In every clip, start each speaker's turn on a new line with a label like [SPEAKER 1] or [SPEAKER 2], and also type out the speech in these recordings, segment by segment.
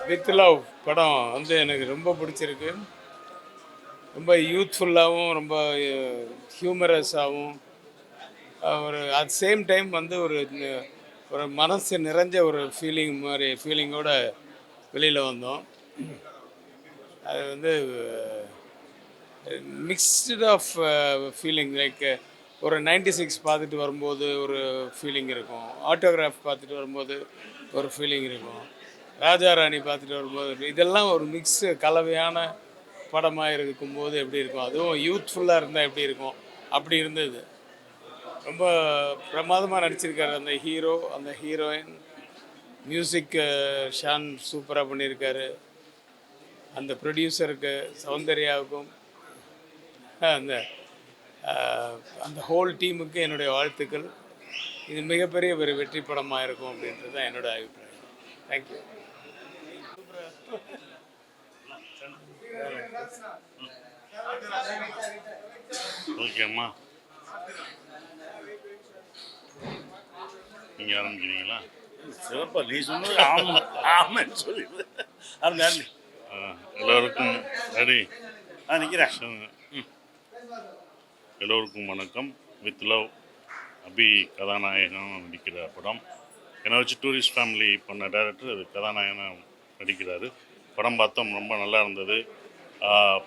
[SPEAKER 1] With love படம் வந்து எனக்கு ரொம்ப பிடிச்சிருக்கு. ரொம்ப யூத்ஃபுல்லாகவும் ரொம்ப ஹியூமரஸாகவும் ஒரு அட் சேம் டைம் வந்து ஒரு மனசு நிறைஞ்ச ஒரு ஃபீலிங்கோட வெளியில் வந்தோம். அது வந்து மிக்ஸ்டு ஆஃப் ஃபீலிங் லைக் ஒரு 96 பார்த்துட்டு வரும்போது ஒரு ஃபீலிங் இருக்கும், ஆட்டோகிராஃப் பார்த்துட்டு வரும்போது ஒரு ஃபீலிங் இருக்கும், ராஜா ராணி பார்த்துட்டு வரும்போது இதெல்லாம் ஒரு மிக்ஸு கலவையான படமாக இருக்கும்போது எப்படி இருக்கும், அதுவும் யூத்ஃபுல்லாக இருந்தால் எப்படி இருக்கும், அப்படி இருந்தது. ரொம்ப பிரமாதமாக நடிச்சிருக்காரு அந்த ஹீரோ, அந்த ஹீரோயின். மியூசிக் ஷான் சூப்பராக பண்ணியிருக்காரு. அந்த ப்ரொடியூசருக்கு சௌந்தர்யாவுக்கும் அந்த அந்த ஹோல் டீமுக்கு என்னுடைய வாழ்த்துக்கள். இது மிகப்பெரிய ஒரு வெற்றி படமாக இருக்கும் அப்படின்றது தான் என்னோட அபிப்பிராயம். தேங்க்யூ.
[SPEAKER 2] ஓகேம்மா, நீங்கள் ஆரம்பிக்கிறீங்களா?
[SPEAKER 3] சிறப்பாக நீ சொன்னது ஆமாம் ஆமான்னு சொல்லி
[SPEAKER 2] எல்லோருக்கும் ரெடி
[SPEAKER 3] நிற்கிறேன்.
[SPEAKER 2] எல்லோருக்கும் வணக்கம். வித் லவ் அபி கதாநாயகன் நடிக்கிற படம். என்னை வச்சு டூரிஸ்ட் ஃபேமிலி பண்ண டைரக்டர் அது கதாநாயகனாக நடிக்கிறாரு. படம் பார்த்தோம், ரொம்ப நல்லா இருந்தது.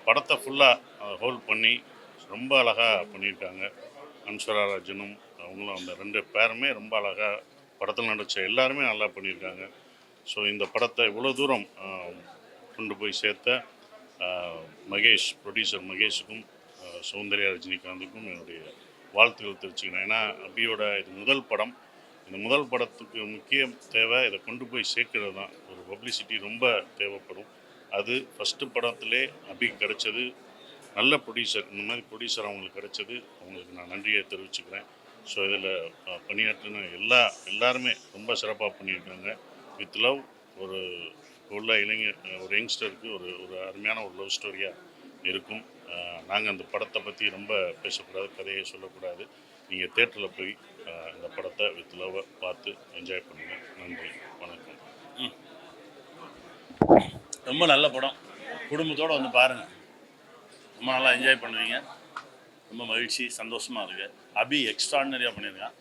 [SPEAKER 2] படத்தை ஃபுல்லாக ஹோல்ட் பண்ணி ரொம்ப அழகாக பண்ணியிருக்காங்க. அன்ஸ்வரா ராஜனும் அவங்களும் அந்த 2 பேருமே ரொம்ப அழகாக படத்தில் நடித்த எல்லாருமே நல்லா பண்ணியிருக்காங்க. ஸோ இந்த படத்தை இவ்வளோ தூரம் கொண்டு போய் சேர்த்த மகேஷ், ப்ரொடியூசர் மகேஷுக்கும் சௌந்தர்யா ரஜினிகாந்துக்கும் என்னுடைய வாழ்த்துக்கள் தெரிவிச்சுக்கிறேன். ஏன்னா அபியோட இது முதல் படம். இந்த முதல் படத்துக்கு முக்கிய தேவை இதை கொண்டு போய் சேர்க்கிறது தான். ஒரு பப்ளிசிட்டி ரொம்ப தேவைப்படும். அது ஃபஸ்ட்டு படத்திலே அபிக்கு கிடைச்சது. நல்ல ப்ரொடியூசர், இந்த மாதிரி ப்ரொடியூசர் அவங்களுக்கு கிடைச்சது, அவங்களுக்கு நான் நன்றியை தெரிவிச்சுக்கிறேன். ஸோ இதில் பணியாற்றின எல்லாருமே ரொம்ப சிறப்பாக பண்ணியிருக்காங்க. வித் லவ் ஒரு உள்ள ஒரு யங்ஸ்டருக்கு ஒரு அருமையான ஒரு லவ் ஸ்டோரியாக இருக்கும். நாங்கள் அந்த படத்தை பற்றி ரொம்ப பேசக்கூடாது, கதையை சொல்லக்கூடாது. நீங்கள் தேட்டரில் போய் இந்த படத்தை வித் லவ்வை பார்த்து என்ஜாய் பண்ணுங்கள். நன்றி, வணக்கம்.
[SPEAKER 3] ரொம்ப நல்ல படம், குடும்பத்தோடு வந்து பாருங்கள், ரொம்ப நல்லா என்ஜாய் பண்ணுவீங்க. ரொம்ப மகிழ்ச்சி, சந்தோஷமாக இருக்குது. அபி எக்ஸ்ட்ராடினரியாக பண்ணியிருக்கான்.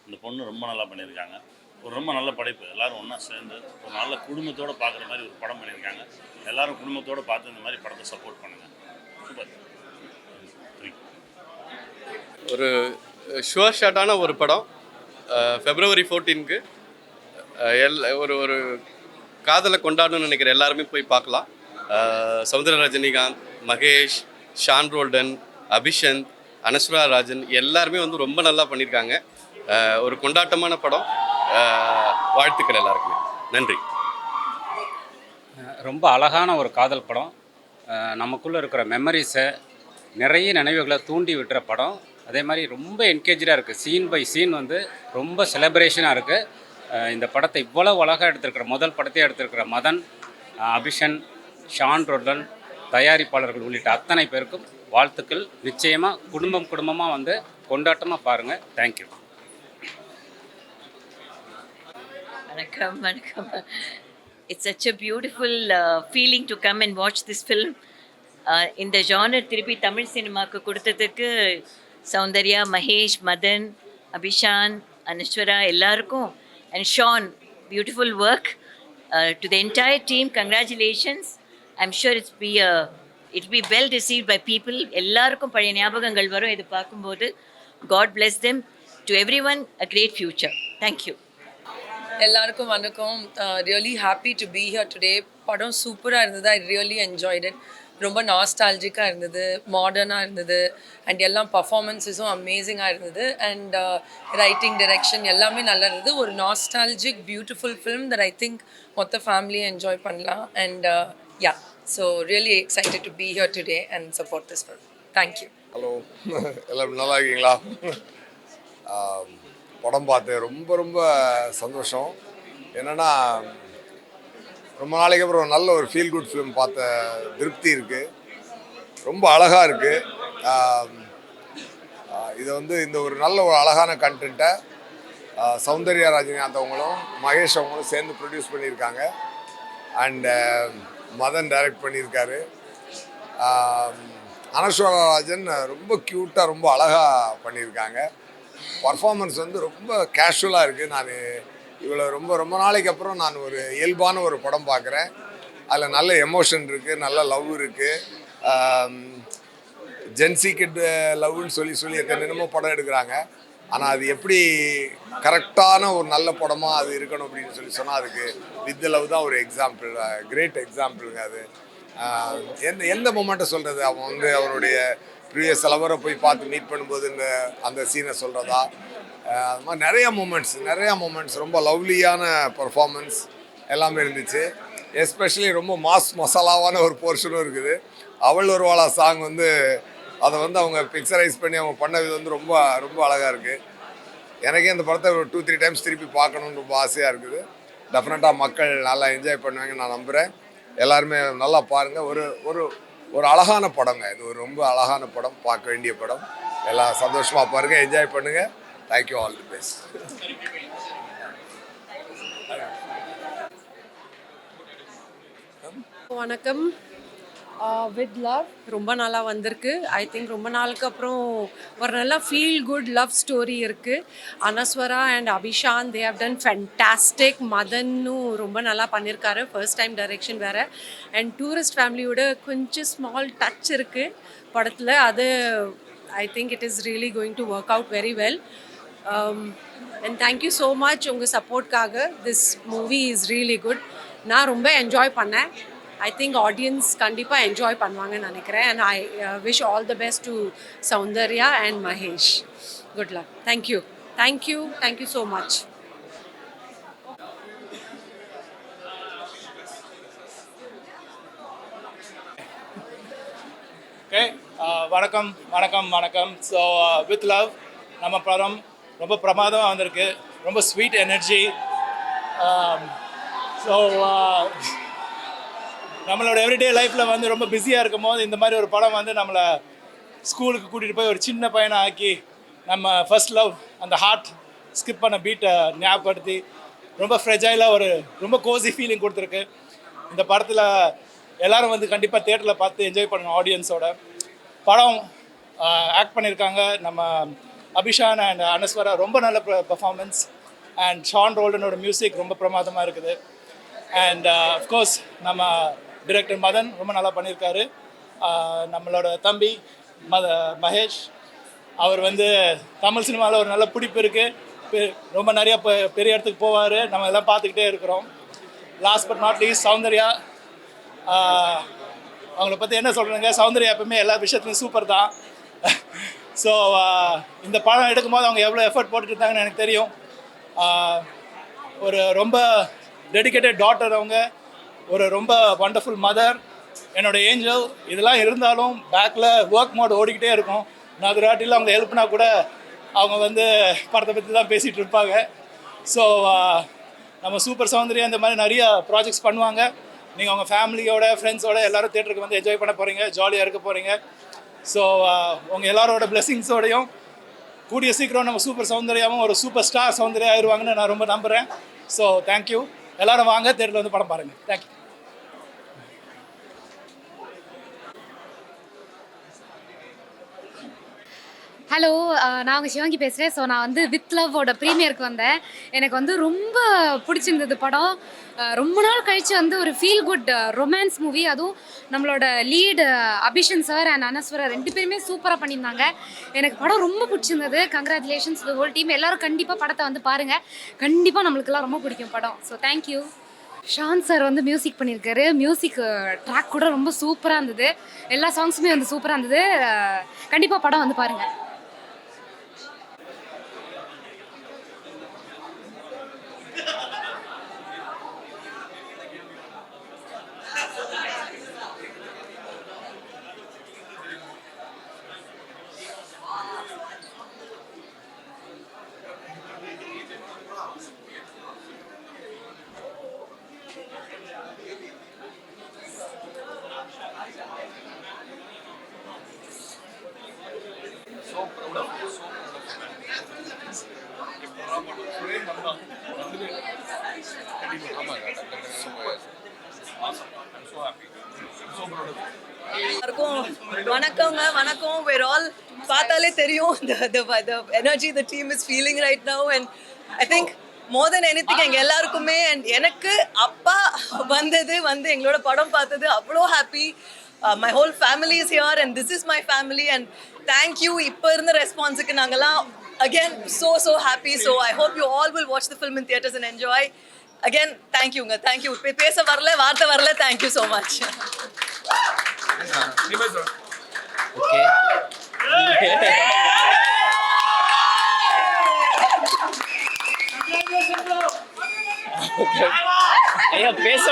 [SPEAKER 3] இந்த பொண்ணு ரொம்ப நல்லா பண்ணியிருக்காங்க. ஒரு ரொம்ப நல்ல படைப்பு. எல்லோரும் ஒன்றா சேர்ந்து ஒரு நல்ல குடும்பத்தோடு பார்க்குற மாதிரி ஒரு படம் பண்ணியிருக்காங்க. எல்லோரும் குடும்பத்தோடு பார்த்து இந்த மாதிரி படத்தை சப்போர்ட் பண்ணுங்கள். சூப்பர்.
[SPEAKER 4] ஒரு ஷுவர் ஷாட்டான ஒரு படம். February 14க்கு ஒரு ஒரு காதலை கொண்டாடணும்னு நினைக்கிற எல்லாருமே போய் பார்க்கலாம். சௌந்தர்யா ரஜினிகாந்த், மகேஷ், ஷான் ரோல்டன், அபிஷந்த், அனஸ்வரா ராஜன் எல்லாருமே வந்து ரொம்ப நல்லா பண்ணியிருக்காங்க. ஒரு கொண்டாட்டமான படம். வாழ்த்துக்கள் எல்லாருக்குமே. நன்றி.
[SPEAKER 5] ரொம்ப அழகான ஒரு காதல் படம். நமக்குள்ளே இருக்கிற மெமரிஸை, நிறைய நினைவுகளை தூண்டி விட்டுற படம். அதே மாதிரி ரொம்ப என்கேஜாக இருக்குது. சீன் பை சீன் வந்து ரொம்ப செலிப்ரேஷனாக இருக்குது. இந்த படத்தை இவ்வளவு அழகாக எடுத்திருக்கிற, முதல் படத்தையே எடுத்திருக்கிற மதன், அபிஷன், ஷான் ரோல்டன், தயாரிப்பாளர்கள் உள்ளிட்ட அத்தனை பேருக்கும் வாழ்த்துக்கள். நிச்சயமாக குடும்பமாக வந்து கொண்டாட்டமாக பாருங்கள். தேங்க்யூ.
[SPEAKER 6] வணக்கம். It's such a beautiful feeling to come and watch this film. இந்த ஜானர் திருப்பி தமிழ் சினிமாவுக்கு கொடுத்ததுக்கு சௌந்தர்யா, மகேஷ், மதன், அபிஷான், அனஸ்வரா எல்லாருக்கும், and Shan, beautiful work. To the entire team, congratulations. I'm sure it'll be well received by people. எல்லாருக்கும் பழைய ஞாபகங்கள் வரும் இது பார்க்கும்போது. God bless them. To everyone, a great future. Thank you.
[SPEAKER 7] எல்லாருக்கும் வணக்கம். Really happy to be here today. படம் சூப்பராக இருந்தது. I really enjoyed it. ரொம்ப நாஸ்டாலஜிக்காக இருந்தது, மாடர்னாக இருந்தது, அண்ட் எல்லாம் பர்ஃபார்மன்ஸஸும் அமேசிங்காக இருந்தது. அண்ட் ரைட்டிங், டைரக்ஷன் எல்லாமே நல்லா இருந்தது. ஒரு nostalgic beautiful film that I think மொத்த ஃபேமிலியை என்ஜாய் பண்ணலாம். And yeah, so really excited to be here today and support this film. Thank you.
[SPEAKER 8] Hello, எல்லோரும் நல்லா இருக்கீங்களா? படம் பார்த்து ரொம்ப ரொம்ப சந்தோஷம். என்னென்னா, ரொம்ப நாளைக்கு அப்புறம் நல்ல ஒரு ஃபீல் குட் ஃபிலிம் பார்த்த திருப்தி இருக்குது. ரொம்ப அழகாக இருக்குது. இதை வந்து இந்த ஒரு நல்ல ஒரு அழகான கண்டென்ட்டை சௌந்தர்யா ரஜினிகாந்த் அவங்களும் மகேஷ் அவங்களும் சேர்ந்து ப்ரொடியூஸ் பண்ணியிருக்காங்க. அண்ட் மதன் டைரக்ட் பண்ணியிருக்காரு. அனஸ்வரா ராஜன் ரொம்ப க்யூட்டாக ரொம்ப அழகாக பண்ணியிருக்காங்க. பர்ஃபார்மன்ஸ் வந்து ரொம்ப கேஷுவலாக இருக்குது. நான் இவ்வளோ ரொம்ப ரொம்ப நாளைக்கு அப்புறம் நான் ஒரு இயல்பான ஒரு படம் பார்க்குறேன். அதில் நல்ல எமோஷன் இருக்குது, நல்ல லவ் இருக்குது. ஜென்சி கிட் லவ்னு சொல்லி என்னென்னமோ படம் எடுக்கிறாங்க. ஆனால் அது எப்படி கரெக்டான ஒரு நல்ல படமாக அது இருக்கணும் அப்படின்னு சொன்னால் அதுக்கு வித் லவ் தான் ஒரு எக்ஸாம்பிள், கிரேட் எக்ஸாம்பிளுங்க அது. எந்த மொமெண்ட்டை சொல்கிறது, அவன் வந்து அவனுடைய ப்ரீவியஸ் லவரை போய் பார்த்து மீட் பண்ணும்போது அந்த சீனை சொல்கிறதா, அது மாதிரி நிறையா மூமெண்ட்ஸ் ரொம்ப லவ்லியான பர்ஃபார்மன்ஸ் எல்லாமே இருந்துச்சு. எஸ்பெஷலி ரொம்ப மசாலாவான ஒரு போர்ஷனும் இருக்குது. அவள் ஒரு வாழா சாங் வந்து அதை வந்து அவங்க பிக்சரைஸ் பண்ணி அவங்க பண்ணது வந்து ரொம்ப ரொம்ப அழகாக இருக்குது. எனக்கே இந்த படத்தை ஒரு 2-3 டைம்ஸ் திருப்பி பார்க்கணுன்னு ரொம்ப ஆசையாக இருக்குது. டெஃபினட்டாக மக்கள் நல்லா என்ஜாய் பண்ணுவாங்கன்னு நான் நம்புகிறேன். எல்லாருமே நல்லா பாருங்கள். ஒரு ஒரு ஒரு அழகான படங்க இது, ஒரு ரொம்ப அழகான படம், பார்க்க வேண்டிய படம். எல்லாம் சந்தோஷமாக பாருங்கள், என்ஜாய் பண்ணுங்கள். Thank you, all the best.
[SPEAKER 9] வணக்கம். வித் லவ் ரொம்ப நல்லா வந்திருக்கு. ஐ திங்க் ரொம்ப நாளுக்கு அப்புறம் ஒரு நல்ல ஃபீல் குட் லவ் ஸ்டோரி இருக்குது. Anaswara and Abishan they have done fantastic. மதனும் ரொம்ப நல்லா பண்ணியிருக்காரு, ஃபர்ஸ்ட் டைம் டைரெக்ஷன் வேறு. அண்ட் டூரிஸ்ட் ஃபேமிலியோட கொஞ்சம் ஸ்மால் டச் இருக்குது படத்தில். அது I think it is really going to work out very well. And thank you so much உங்கள் சப்போர்ட்காக. This movie is really good. நான் ரொம்ப என்ஜாய் பண்ணேன். I think audience கண்டிப்பாக என்ஜாய் பண்ணுவாங்கன்னு நினைக்கிறேன். And I wish all the best to Soundarya and Mahesh. Good luck. Thank you so much.
[SPEAKER 10] Okay, வணக்கம். So with love நம்ம படம் ரொம்ப பிரமாதமாக வந்திருக்கு. ரொம்ப ஸ்வீட் எனர்ஜி. ஸோ நம்மளோட எவ்ரிடே லைஃப்பில் வந்து ரொம்ப பிஸியாக இருக்கும் போது இந்த மாதிரி ஒரு படம் வந்து நம்மளை ஸ்கூலுக்கு கூட்டிகிட்டு போய் ஒரு சின்ன பையனை ஆக்கி நம்ம ஃபர்ஸ்ட் லவ் அந்த ஹார்ட் ஸ்கிப் பண்ண பீட்டை ஞாபகப்படுத்தி ரொம்ப ஃப்ரெஜைலாக ஒரு ரொம்ப கோசி ஃபீலிங் கொடுத்துருக்கு. இந்த படத்தில் எல்லோரும் வந்து கண்டிப்பாக தியேட்டரில் பார்த்து என்ஜாய் பண்ணுங்க. ஆடியன்ஸோட படம் ஆக்ட் பண்ணியிருக்காங்க நம்ம அபிஷான் அண்ட் அனஸ்வரா, ரொம்ப நல்ல பர்ஃபார்மன்ஸ். அண்ட் ஷான் ரோல்டனோட மியூசிக் ரொம்ப பிரமாதமாக இருக்குது. அண்ட் அஃப்கோர்ஸ் நம்ம டிரெக்டர் மதன் ரொம்ப நல்லா பண்ணியிருக்காரு. நம்மளோட தம்பி மகேஷ், அவர் வந்து தமிழ் சினிமாவில் ஒரு நல்ல பிடிப்பு இருக்குது. ரொம்ப நிறையா பெரிய இடத்துக்கு போவார், நம்ம எல்லாம் பார்த்துக்கிட்டே இருக்கிறோம். Last but not least Soundarya. அவங்கள பற்றி என்ன சொல்கிறேங்க, சௌந்தர்யா எப்பவுமே எல்லா விஷயத்துலையும் சூப்பர் தான். ஸோ இந்த படம் எடுக்கும்போது அவங்க எவ்வளோ எஃபர்ட் போட்டுட்டு இருந்தாங்கன்னு எனக்கு தெரியும். ஒரு ரொம்ப டெடிக்கேட்டட் டாட்டர் அவங்க, ஒரு ரொம்ப வண்டர்ஃபுல் மதர், என்னோடய ஏஞ்சல். இதெல்லாம் இருந்தாலும் பேக்கில் ஒர்க் மோட் ஓடிக்கிட்டே இருக்கும். நான் அது ராட்டில் அவங்க ஹெல்ப்னா கூட அவங்க வந்து படத்தை பற்றி தான் பேசிகிட்டு இருப்பாங்க. ஸோ நம்ம சூப்பர் சௌந்தர்யா இந்த மாதிரி நிறைய ப்ராஜெக்ட்ஸ் பண்ணுவாங்க. நீங்கள் உங்கள் ஃபேமிலியோட ஃப்ரெண்ட்ஸோட எல்லோரும் தேட்டருக்கு வந்து என்ஜாய் பண்ண போகிறீங்க, ஜாலியாக இருக்க போகிறீங்க. ஸோ உங்கள் எல்லாரோட பிளெஸிங்ஸோடையும் கூடிய சீக்கிரம் நம்ம சூப்பர் சௌந்தர்யாவும் ஒரு சூப்பர் ஸ்டார் சௌந்தர்யா ஆயிடுவாங்கன்னு நான் ரொம்ப நம்புகிறேன். So thank you. எல்லோரும் வாங்க, தேட்டரில் வந்து படம் பாருங்கள். தேங்க்யூ.
[SPEAKER 11] ஹலோ, நான் உங்கள் சிவாங்கி பேசுகிறேன். ஸோ நான் வந்து வித் லவ்வோட ப்ரீமியருக்கு வந்தேன். எனக்கு வந்து ரொம்ப பிடிச்சிருந்தது படம். ரொம்ப நாள் கழித்து வந்து ஒரு ஃபீல் குட் ரொமான்ஸ் மூவி. அதுவும் நம்மளோட லீடு அபிஷன் சார் அண்ட் அனஸ்வரா 2 பேருமே சூப்பராக பண்ணியிருந்தாங்க. எனக்கு படம் ரொம்ப பிடிச்சிருந்தது. Congratulations to whole team. எல்லோரும் கண்டிப்பாக படத்தை வந்து பாருங்கள். கண்டிப்பாக நம்மளுக்கெல்லாம் ரொம்ப பிடிக்கும் படம். So thank you. ஷான் சார் வந்து மியூசிக் பண்ணியிருக்காரு. மியூசிக் ட்ராக் கூட ரொம்ப சூப்பராக இருந்தது. எல்லா சாங்ஸுமே வந்து சூப்பராக இருந்தது. கண்டிப்பாக படம் வந்து பாருங்கள்.
[SPEAKER 8] ஸோ
[SPEAKER 7] வணக்கங்க வணக்கம் we're all பார்த்தாலே தெரியும் the energy the team is feeling right now and I think more than anything எங்க எல்லாருக்குமே and எனக்கு அப்பா வந்தது வந்து எங்களோட படம் பார்த்தது அவ்வளோ happy my whole family is here and this is my family and thank you இப்போ இருந்த ரெஸ்பான்ஸுக்கு நாங்கெல்லாம் again so happy so I hope you all will watch the film in theaters and enjoy again thank you thank you பேச வரல வார்த்தை வரல thank you so much
[SPEAKER 12] okay ஐயா பேச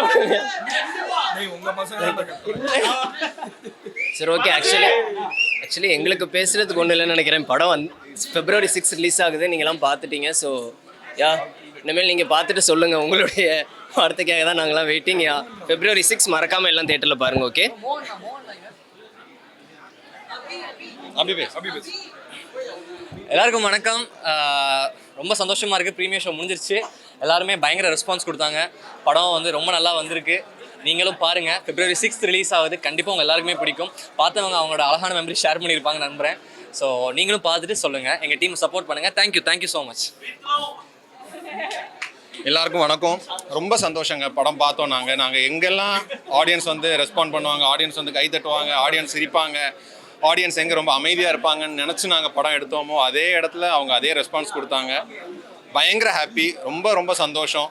[SPEAKER 12] சரி ஓகே ஆக்சுவலி எங்களுக்கு பேசுறதுக்கு ஒன்றும் இல்லைன்னு நினைக்கிறேன். படம் வந்து February 6 ரிலீஸ் ஆகுது, நீங்களாம் பார்த்துட்டீங்க. ஸோ யா இனிமேல் நீங்கள் பார்த்துட்டு சொல்லுங்கள், உங்களுடைய வார்த்தைக்காக தான் நாங்களாம் வெயிட்டிங். யா February 6 மறக்காமல் எல்லாம் தேட்டரில் பாருங்கள். ஓகே எல்லாருக்கும் வணக்கம். ரொம்ப சந்தோஷமாக இருக்குது. ப்ரீமியர் ஷோ முடிஞ்சிருச்சு, எல்லாருமே பயங்கர ரெஸ்பான்ஸ் கொடுத்தாங்க. படம் வந்து ரொம்ப நல்லா வந்திருக்கு. நீங்களும் பாருங்கள். February 6 ரிலீஸ் ஆகுது. கண்டிப்பாக உங்கள் எல்லாருக்குமே பிடிக்கும். பார்த்தவங்க அவங்களோட அழகான மெமரி ஷேர் பண்ணியிருப்பாங்க நம்புகிறேன். ஸோ நீங்களும் பார்த்துட்டு சொல்லுங்கள், எங்கள் டீம் சப்போர்ட் பண்ணுங்கள். Thank you so much.
[SPEAKER 13] எல்லாருக்கும் வணக்கம். ரொம்ப சந்தோஷங்க. படம் பார்த்தோம். நாங்கள் எங்கெல்லாம் ஆடியன்ஸ் வந்து ரெஸ்பாண்ட் பண்ணுவாங்க, ஆடியன்ஸ் வந்து கை தட்டுவாங்க, ஆடியன்ஸ் சிரிப்பாங்க, ஆடியன்ஸ் எங்கே ரொம்ப அமைதியாக இருப்பாங்கன்னு நினச்சி நாங்கள் படம் எடுத்தோமோ அதே இடத்துல அவங்க அதே ரெஸ்பான்ஸ் கொடுத்தாங்க. பயங்கர ஹாப்பி. ரொம்ப சந்தோஷம்.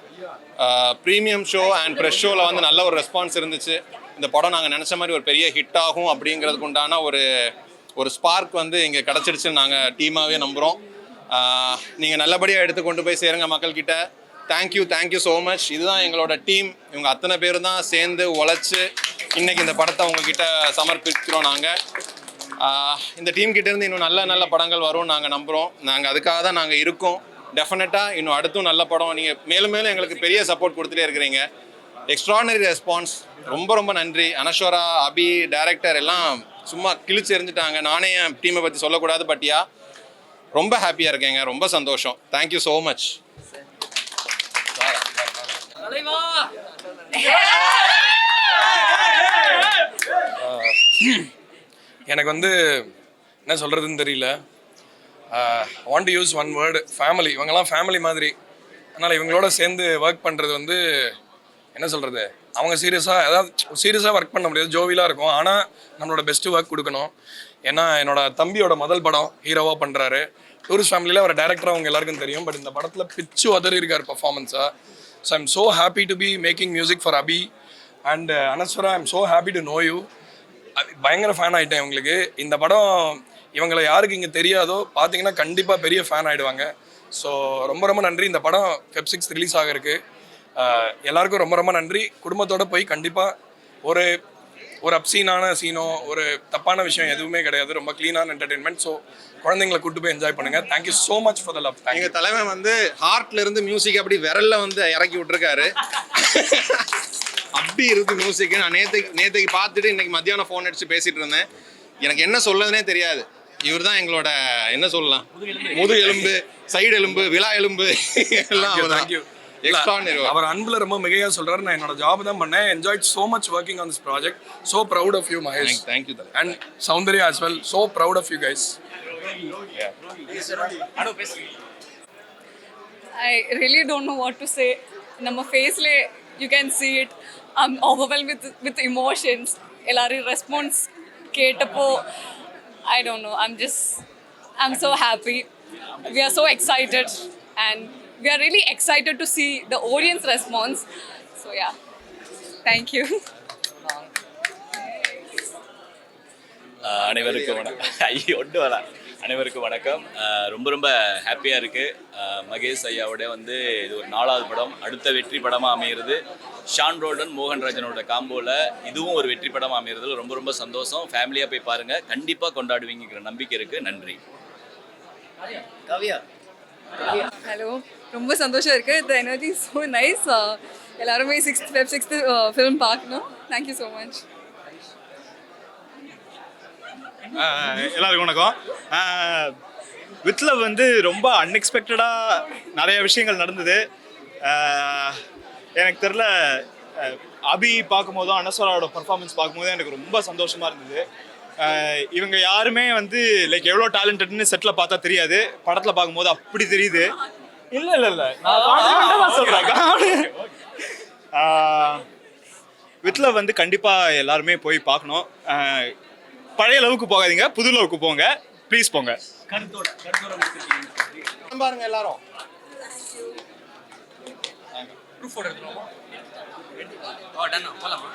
[SPEAKER 13] ப்ரீமியம் ஷோ அண்ட் ப்ரெஷ் ஷோவில் வந்து நல்ல ஒரு ரெஸ்பான்ஸ் இருந்துச்சு. இந்த படம் நாங்கள் நினச்ச மாதிரி ஒரு பெரிய ஹிட் ஆகும் அப்படிங்கிறதுக்கு உண்டான ஒரு ஸ்பார்க் வந்து இங்கே கிடச்சிடுச்சுன்னு நாங்கள் டீமாகவே நம்புகிறோம். நீங்கள் நல்லபடியாக எடுத்து கொண்டு போய் சேருங்க மக்கள்கிட்ட. Thank you so much. இதுதான் எங்களோட டீம். இவங்க அத்தனை பேர் தான் சேர்ந்து உழைச்சி இன்றைக்கி இந்த படத்தை உங்ககிட்ட சமர்ப்பிக்கிறோம். நாங்கள் இந்த டீம் கிட்டேருந்து இன்னும் நல்ல படங்கள் வரும் நாங்கள் நம்புகிறோம். நாங்கள் அதுக்காக தான் நாங்கள் இருக்கோம். டெஃபினட்டாக இன்னும் அடுத்தும் நல்ல படம். நீங்கள் மேலும் எங்களுக்கு பெரிய சப்போர்ட் கொடுத்துட்டே இருக்கிறீங்க. Extraordinary response. ரொம்ப நன்றி. அனஸ்வரா, அபி, டைரக்டர் எல்லாம் சும்மா கிழிச்சு எறிஞ்சிட்டாங்க. நானே என் டீமை பற்றி சொல்லக்கூடாது, பட்டியா ரொம்ப ஹாப்பியாக இருக்கேங்க. ரொம்ப சந்தோஷம். Thank you so much.
[SPEAKER 14] எனக்கு வந்து என்ன சொல்கிறதுன்னு தெரியல. Want to use one word, family. இவங்கெல்லாம் ஃபேமிலி மாதிரி. அதனால் இவங்களோட சேர்ந்து ஒர்க் பண்ணுறது வந்து என்ன சொல்கிறது, அவங்க சீரியஸாக ஒர்க் பண்ண முடியாது, ஜோவிலாக இருக்கும். ஆனால் நம்மளோட பெஸ்ட்டு ஒர்க் கொடுக்கணும். ஏன்னா என்னோடய தம்பியோட முதல் படம் ஹீரோவாக பண்ணுறாரு. டூரிஸ்ட் ஃபேமிலியில் அவர் டேரக்டராக அவங்க எல்லாருக்கும் தெரியும். பட் இந்த படத்தில் பிச்சு உதறி இருக்கார் பர்ஃபார்மன்ஸாக. So I'm so happy to be making music for Abi and Anaswara. I'm so happy to know you. பயங்கர ஃபேன் ஆகிட்டேன் இவங்களுக்கு. இந்த படம் இவங்களை யாருக்கு இங்கே தெரியாதோ பார்த்தீங்கன்னா கண்டிப்பாக பெரிய ஃபேன் ஆகிடுவாங்க. ஸோ ரொம்ப நன்றி. இந்த படம் Feb 6 ரிலீஸ் ஆக இருக்குது. எல்லாருக்கும் ரொம்ப நன்றி. குடும்பத்தோடு போய் கண்டிப்பாக ஒரு அப்சீனான சீனோ ஒரு தப்பான விஷயம் எதுவுமே கிடையாது. ரொம்ப க்ளீனான என்டர்டெயின்மெண்ட். ஸோ குழந்தைங்களை கூட்டு போய் என்ஜாய் பண்ணுங்கள். Thank you so much for the love.
[SPEAKER 13] எங்கள் தலைவன் வந்து ஹார்ட்லேருந்து மியூசிக் அப்படி விரலில் வந்து இறக்கி விட்டுருக்காரு. அப்படி இருக்குது மியூசிக்கு. நான் நேற்றுக்கு பார்த்துட்டு இன்றைக்கி மத்தியானம் ஃபோன் அடித்து பேசிகிட்டு இருந்தேன். எனக்கு என்ன சொல்லதுனே தெரியாது. இவர் தான் எங்களோட என்ன சொல்லலாம், முது எலும்பு, சைடு எலும்பு, விழா எலும்பு எல்லாம்.
[SPEAKER 14] தேங்க்யூ. அவர் அன்புல ரொம்ப மிகையா சொல்றாரு. நான் என்னோட ஜாப் தான் பண்ணேன். Enjoyed so much working on this project. So proud of you, Mahesh.
[SPEAKER 13] Thank you.
[SPEAKER 14] And Soundarya as well. So proud of you guys.
[SPEAKER 15] I really don't know what to say. Nama face le you can see it. I'm overwhelmed with emotions. Ellari response ketapo I don't know. I'm so happy. We are so excited and we are really excited to see the audience response. So yeah, thank you.
[SPEAKER 16] அனைவருக்கும் வணக்கம். ரொம்ப ஹாப்பியாக இருக்குது. மகேஷ் ஐயாவோட வந்து இது ஒரு 4வது படம், அடுத்த வெற்றி படமாக அமைகிறது. ஷான் ரோல்டன், மோகன்ராஜனோட காம்போவில் இதுவும் ஒரு வெற்றி படமாக அமைகிறதுல ரொம்ப சந்தோஷம். ஃபேமிலியாக போய் பாருங்கள், கண்டிப்பாக கொண்டாடுவீங்கிற நம்பிக்கை இருக்குது. நன்றி.
[SPEAKER 15] ஹலோ, ரொம்ப சந்தோஷம் இருக்குது. The energy so nice. எல்லாருமே Feb 6 ஃபிலிம் பார்க்கணும். Thank you so much.
[SPEAKER 17] எல்லாருக்கும் வணக்கம். வித் லவ் வந்து ரொம்ப அன்எக்ஸ்பெக்டடாக நிறைய விஷயங்கள் நடந்தது. எனக்கு தெரில, அபி பார்க்கும்போதும் அனஸ்வராவோட பர்ஃபார்மன்ஸ் பார்க்கும்போது எனக்கு ரொம்ப சந்தோஷமாக இருந்தது. இவங்க யாருமே வந்து லைக் எவ்வளோ டேலண்டட்னு செட்டில் பார்த்தா தெரியாது, படத்தில் பார்க்கும்போது அப்படி தெரியுது. இல்லை நான் சொல்கிறேன். வித்ல வந்து கண்டிப்பாக எல்லாருமே போய் பார்க்கணும். பழைய லவுக்கு போகாதீங்க, புது லவுக்கு போங்க, ப்ளீஸ் போங்க.
[SPEAKER 13] பாருங்க எல்லாரும்
[SPEAKER 12] போலாமா?